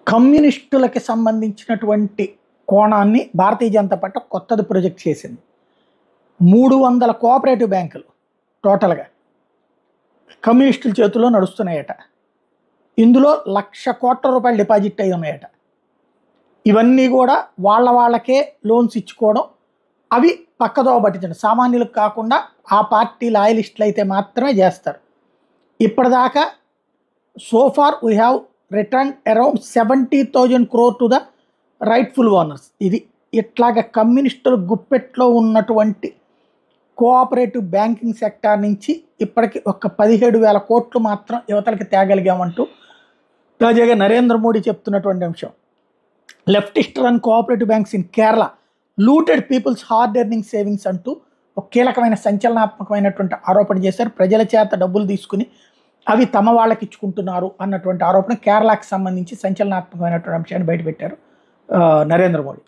కమ్యూనిస్టులకి సంబంధించినటువంటి కోణాన్ని భారతీయ జనతా పార్టీ కొత్తది ప్రొజెక్ట్ చేసింది. 300 కోఆపరేటివ్ బ్యాంకులు టోటల్గా కమ్యూనిస్టుల చేతుల్లో నడుస్తున్నాయట. ఇందులో 1,00,000 కోట్ల రూపాయలు డిపాజిట్ అయి ఉన్నాయట. ఇవన్నీ కూడా వాళ్ళకే లోన్స్ ఇచ్చుకోవడం, అవి పక్కదోవ పట్టించండి. సామాన్యులకు కాకుండా ఆ పార్టీ లాయలిస్టులు అయితే మాత్రమే చేస్తారు. ఇప్పటిదాకా so far we have return around 70,000 crore to the rightful owners. ఇది ఇట్లాగ కమ్యూనిస్టుల గుప్పెట్లో ఉన్నటువంటి కోఆపరేటివ్ బ్యాంకింగ్ సెక్టార్ నుంచి ఇప్పటికి ఒక 17,000 కోట్లు మాత్రం యువతలకి తేగలిగామంటూ తాజాగా నరేంద్ర మోడీ చెప్తున్నటువంటి అంశం. Leftist run cooperative banks in Kerala looted people's hard earning savings అంటూ ఒక కీలకమైన సంచలనాత్మకమైనటువంటి ఆరోపణ చేశారు. ప్రజల చేత డబ్బులు తీసుకుని అవి తమ వాళ్ళకి ఇచ్చుకుంటున్నారు అన్నటువంటి ఆరోపణ కేరళకి సంబంధించి సంచలనాత్మకమైనటువంటి అంశాన్ని బయటపెట్టారు నరేంద్ర మోడీ.